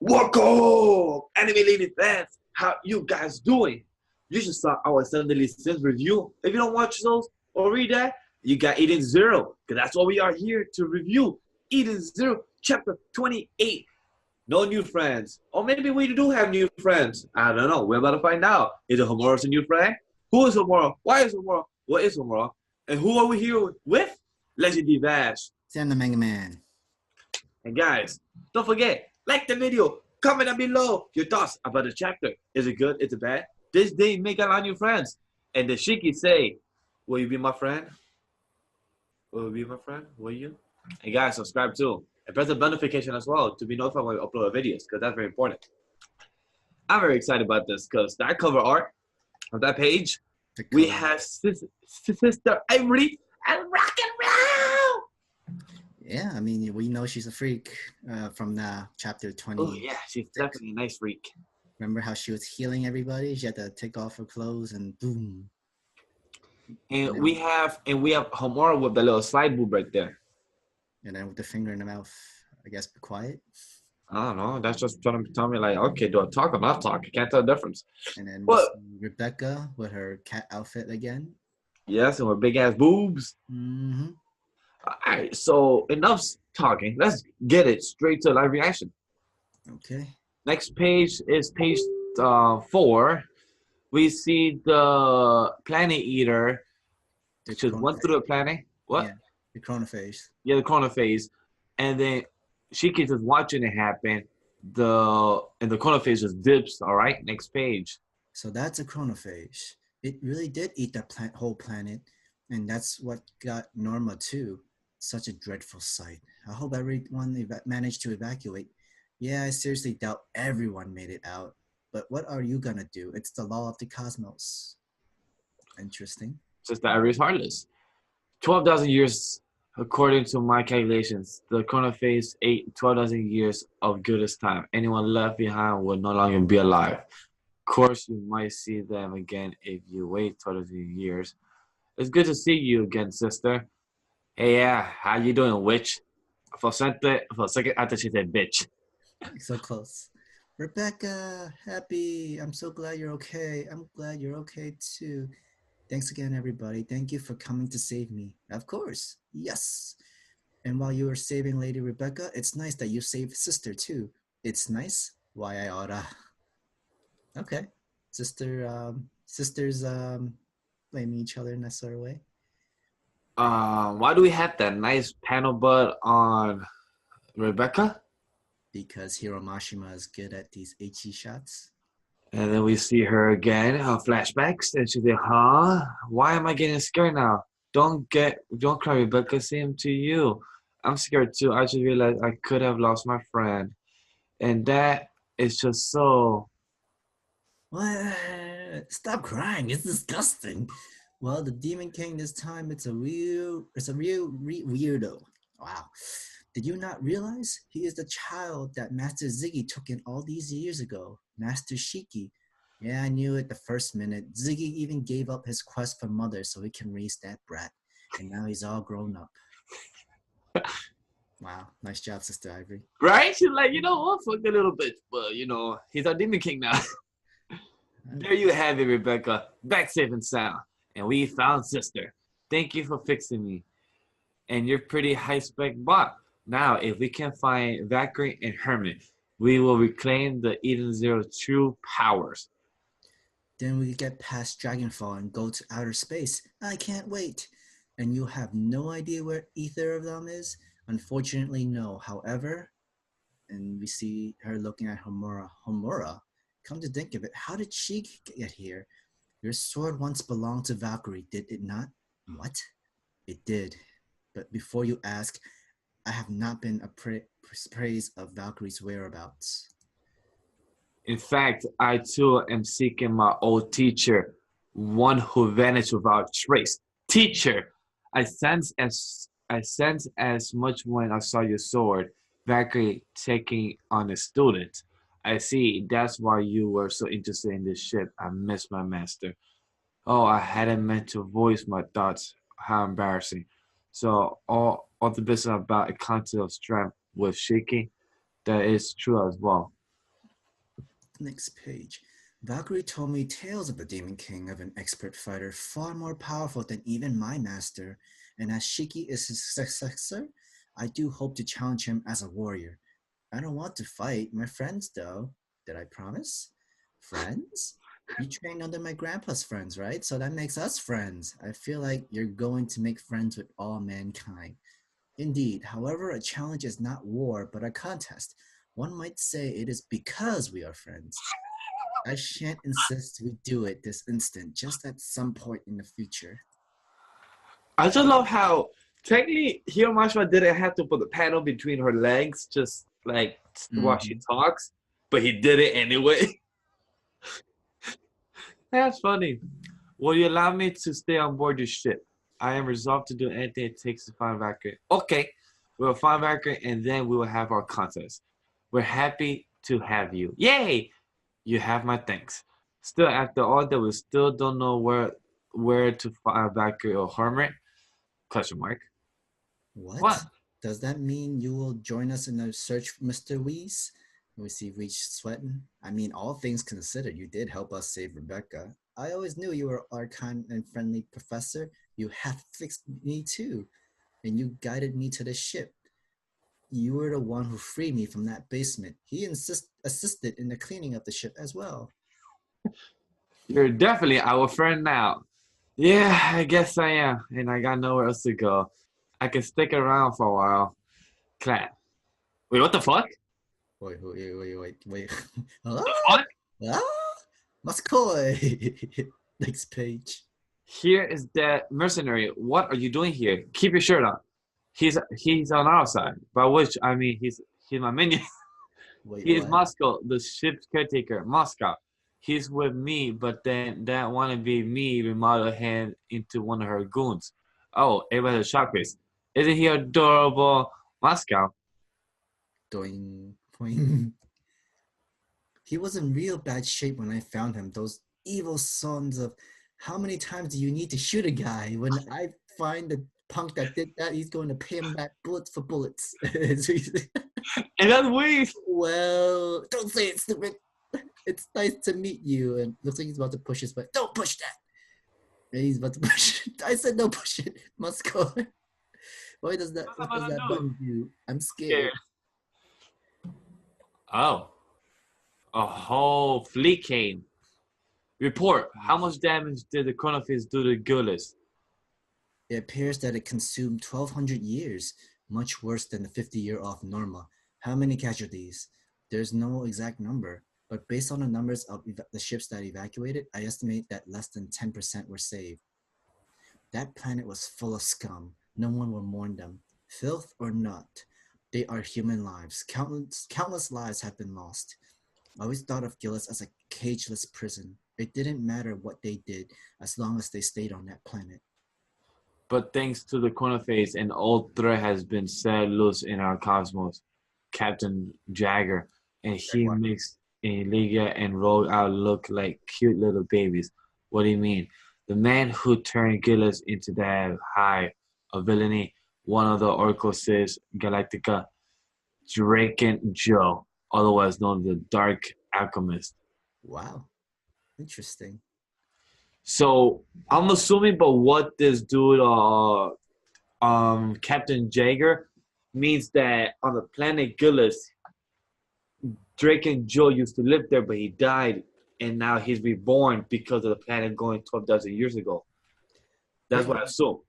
Welcome, anime lady fans. How you guys doing? You should start our Sunday Sins review. If you don't watch those or read that, you got Eden Zero, because that's what we are here to review. Eden Zero, chapter 28. No new friends. Or maybe we do have new friends. I don't know. We're about to find out. Is Homura a new friend? Who is Homura? Why is Homura? What is Homura? And who are we here with? Legendary Vash. SamTheMangaMan. And guys, don't forget, like the video, comment down below your thoughts about the chapter. Is it good? Is it bad? This day make a lot of new friends. And the Shiki say, will you be my friend? Will you be my friend? Will you? And guys, subscribe too. And press the bell notification as well to be notified when we upload our videos, because that's very important. I'm very excited about this because that cover art of that page, we have Sister Ivory and rock and roll. Yeah, I mean, we know she's a freak from the chapter 20. Oh yeah, she's definitely a nice freak. Remember how she was healing everybody? She had to take off her clothes and boom. And we have Homura with the little side boob right there. And then with the finger in the mouth, I guess, be quiet. I don't know. That's just trying to tell me, like, okay, do I talk or not talk? I can't tell the difference. And then what? Rebecca with her cat outfit again. Yes, and with big ass boobs. Mm-hmm. All right, so enough talking. Let's get it straight to live reaction. Okay. Next page is page 4. We see the planet eater. Just went through the planet. What? Yeah, the chronophage. Yeah, the chronophage. And then Shiki just watching it happen. The chronophage just dips. All right, next page. So that's a chronophage. It really did eat the whole planet. And that's what got Norma too. Such a dreadful sight. I hope everyone managed to evacuate. Yeah, I seriously doubt everyone made it out. But what are you gonna do? It's the law of the cosmos. Interesting. Just the Ivory is heartless. 12,000 years, according to my calculations. The chronophage ate 12,000 years of goodest time. Anyone left behind will no longer be alive. Of course, you might see them again if you wait 12,000 years. It's good to see you again, sister. Hey, yeah, how you doing, witch? For a second, I thought she said bitch. So close. Rebecca, happy. I'm so glad you're okay. I'm glad you're okay too. Thanks again, everybody. Thank you for coming to save me. Of course. Yes. And while you were saving Lady Rebecca, it's nice that you saved sister too. It's nice. Why I oughta. Okay. Sisters blaming each other in that sort of way. Why do we have that nice panel butt on Rebecca? Because Hiromashima is good at these HE shots. And then we see her again, flashbacks, and she's like, huh? Why am I getting scared now? Don't cry, Rebecca, same to you. I'm scared too. I just realized I could have lost my friend. And that is just so... What? Stop crying, it's disgusting. Well, the Demon King this time, it's a real weirdo. Wow. Did you not realize? He is the child that Master Ziggy took in all these years ago. Master Shiki. Yeah, I knew it the first minute. Ziggy even gave up his quest for mother so he can raise that brat. And now he's all grown up. Wow, nice job, Sister Ivory. Right? She's like, you know what, fuck a little bit. But, you know, he's our Demon King now. There you have it, Rebecca. Back safe and sound. And we found sister. Thank you for fixing me. And you're pretty high-spec bot. Now, if we can find Valkyrie and Hermit, we will reclaim the Eden Zero true powers. Then we get past Dragonfall and go to outer space. I can't wait. And you have no idea where either of them is? Unfortunately, no. However, and we see her looking at Homura. Homura? Come to think of it, how did she get here? Your sword once belonged to Valkyrie, did it not? What? It did. But before you ask, I have not been praise of Valkyrie's whereabouts. In fact, I too am seeking my old teacher, one who vanished without trace. Teacher, I sense as much when I saw your sword, Valkyrie taking on a student. I see, that's why you were so interested in this ship. I miss my master. Oh, I hadn't meant to voice my thoughts. How embarrassing. So all the business about a concept of strength was shaky. That is true as well. Next page. Valkyrie told me tales of the Demon King, of an expert fighter far more powerful than even my master, and as Shiki is his successor, I do hope to challenge him as a warrior. I don't want to fight my friends though. Did I promise? Friends? You trained under my grandpa's friends, right? So that makes us friends. I feel like you're going to make friends with all mankind. Indeed, however, a challenge is not war, but a contest. One might say it is because we are friends. I shan't insist we do it this instant, just at some point in the future. I just love how technically Hiromashima didn't have to put the panel between her legs, just like while she talks, but he did it anyway. That's funny. Will you allow me to stay on board your ship? I am resolved to do anything it takes to find Valkyrie. Okay, we'll find Valkyrie and then we will have our contest. We're happy to have you. Yay! You have my thanks. Still, after all that, we still don't know where to find Valkyrie or Hermit? Question mark. What? Does that mean you will join us in the search for Mr. Weiss? We see Reach sweating. I mean, all things considered, you did help us save Rebecca. I always knew you were our kind and friendly professor. You have fixed me too, and you guided me to the ship. You were the one who freed me from that basement. He assisted in the cleaning of the ship as well. You're definitely our friend now. Yeah, I guess I am, and I got nowhere else to go. I can stick around for a while. Clap. Wait, what the fuck? Wait. The Ah! fuck? Muscoy! Next page. Here is that mercenary. What are you doing here? Keep your shirt on. He's on our side. By which I mean he's my minion. He is Moscow, the ship's caretaker. Moscow. He's with me, but then that wannabe me remodeled him into one of her goons. Oh, everybody has a shock face. Isn't he adorable? Moscow. Doing. He was in real bad shape when I found him. Those evil sons of how many times do you need to shoot a guy? When I find the punk that did that, he's going to pay him back bullets for bullets. And that's weird. Well, don't say it, stupid. It's nice to meet you. And looks like he's about to push his butt. Don't push that. And he's about to push it. I said don't push it. Must go. Why does that? What does that button do? I'm scared. Oh. A whole fleet came. Report. How much damage did the chronophase do to Guilst? It appears that it consumed 1,200 years, much worse than the 50-year off Norma. How many casualties? There's no exact number, but based on the numbers of the ships that evacuated, I estimate that less than 10% were saved. That planet was full of scum. No one will mourn them. Filth or not, they are human lives. Countless lives have been lost. I always thought of Guilst as a cageless prison. It didn't matter what they did as long as they stayed on that planet. But thanks to the chronophase, an old threat has been set loose in our cosmos. Captain Jagger, and he makes Liga and Rogue out look like cute little babies. What do you mean? The man who turned Guilst into that hive of villainy, one of the Orcoses Galactica, Draken Joe, otherwise known as the Dark Alchemist. Wow. Interesting. So I'm assuming, but what this dude, Captain Jagger, means that on the planet Guilst, Drake and Joe used to live there, but he died, and now he's reborn because of the planet going 12,000 years ago. That's what I assume.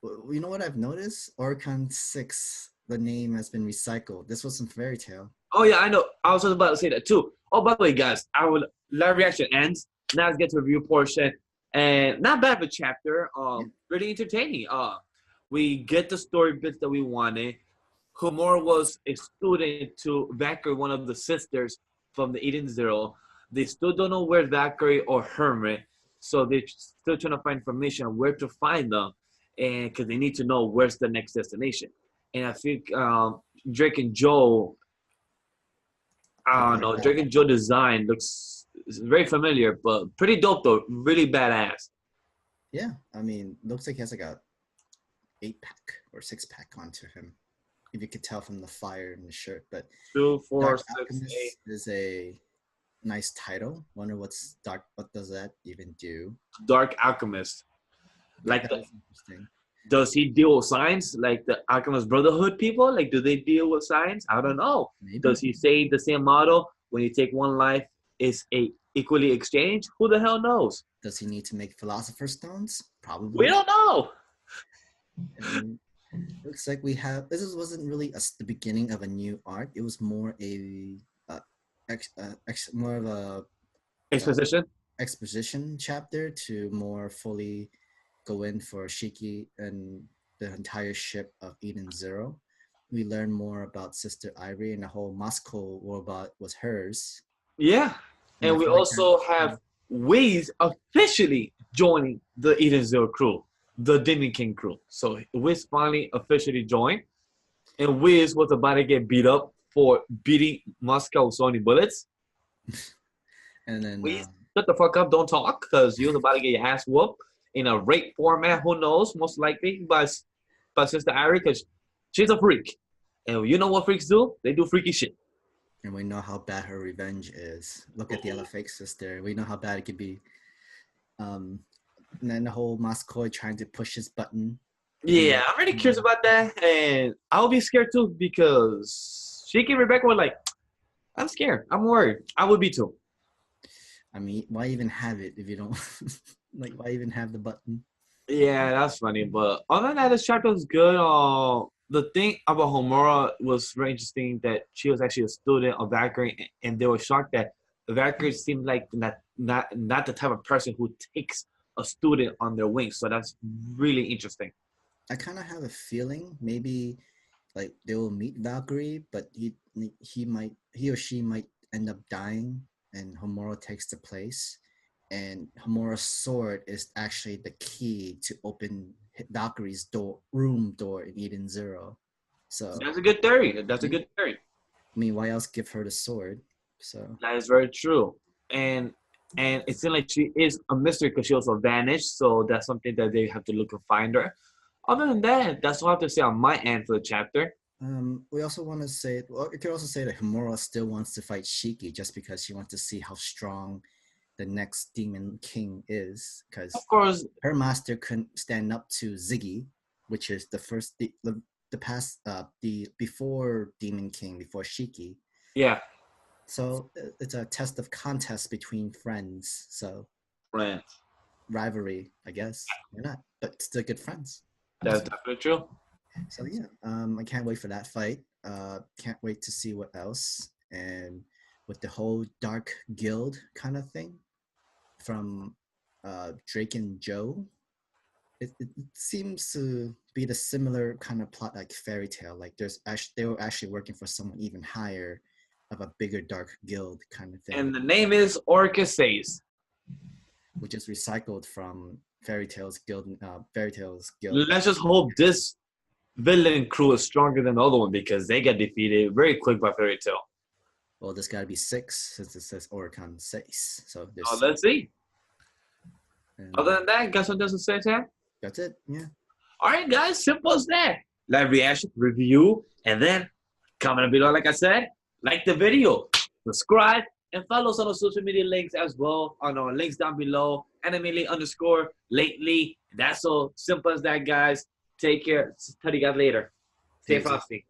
You know what I've noticed? Oricon 6, the name has been recycled. This was some fairy tale. Oh, yeah, I know. I was just about to say that, too. Oh, by the way, guys, our live reaction ends. Now let's get to the review portion. And not bad of a chapter. Really entertaining. We get the story bits that we wanted. Homura was a student to Valkyrie, one of the sisters from the Eden Zero. They still don't know where Valkyrie or Hermit, so they're still trying to find information on where to find them, and because they need to know where's the next destination. And I think Drake and Joe, I don't know, Drake and Joe design looks very familiar, but pretty dope though, really badass. Yeah, I mean, looks like he has like a 8-pack or 6-pack onto him. If you could tell from the fire in the shirt, but 2, 4, Dark 6, Alchemist 8. is a Nice title. Wonder what's dark. What does that even do? Dark Alchemist. Like That the, is interesting. does he deal with science like the Alchemist Brotherhood people? Like, do they deal with science? I don't know. Maybe. Does he say the same motto? When you take one life, is a equally exchanged? Who the hell knows? Does he need to make Philosopher's Stones? Probably. We don't know. And looks like we have. Wasn't really the beginning of a new arc. It was more more of a Exposition. exposition chapter to more fully go in for Shiki and the entire ship of Eden Zero. We learn more about Sister Ivory, and the whole Moscow robot was hers. Yeah. And we also have Wiz officially joining the Eden Zero crew, the Demon King crew. So Wiz finally officially joined. And Wiz was about to get beat up for beating Moscow with so many bullets. And then Wiz, shut the fuck up, don't talk, because you was about to get your ass whooped in a rape format. Who knows? Most likely by Sister Ivory, because she's a freak. And you know what freaks do? They do freaky shit. and we know how bad her revenge is. Look at the other fake sister. We know how bad it could be. And then the whole Moscow trying to push his button. Yeah, I'm really curious about that. And I'll be scared too, because Shiki and Rebecca were like, I'm scared. I'm worried. I would be too. I mean, why even have it if you don't like? Why even have the button? Yeah, that's funny. But other than that, this chapter was good. The thing about Homura was very interesting that she was actually a student of Valkyrie, and they were shocked that Valkyrie seemed like not the type of person who takes a student on their wings. So that's really interesting. I kind of have a feeling maybe like they will meet Valkyrie, but he or she might end up dying, and Homura takes the place. And Homura's sword is actually the key to open Valkyrie's room door in Eden Zero. So That's a good theory. That's a good theory. I mean, why else give her the sword? So That is very true. And it seems like she is a mystery because she also vanished. So that's something that they have to look and find her. Other than that, that's all I have to say on my end for the chapter. we also want to say, well, you could also say that Homura still wants to fight Shiki just because she wants to see how strong the next Demon King is, because Of course, her master couldn't stand up to Ziggy, which is the first the before Demon King, before Shiki. yeah. So it's a test of contest between friends. So Right. rivalry, I guess. They're not, but still good friends. That's definitely true. So yeah, I can't wait for that fight. Can't wait to see what else. And with the whole Dark Guild kind of thing from Drake and Joe, it seems to be the similar kind of plot like Fairy Tale. Like they were actually working for someone even higher, of a bigger Dark Guild kind of thing. And the name is Seis, which is recycled from Fairy Tale's Guild. Let's just hope this villain crew is stronger than the other one because they get defeated very quick by Fairy Tale. Well, there's got to be 6 since it says Oracion Seis. So there's. Let's see. And other than that, got something else to say, Sam? That's it. Yeah. All right, guys. Simple as that. Live reaction, review, and then comment below. Like I said, like the video, subscribe, and follow us on our social media links as well. On our links down below. _lately. That's so simple as that, guys. Take care. Tell you guys later. Stay frosty.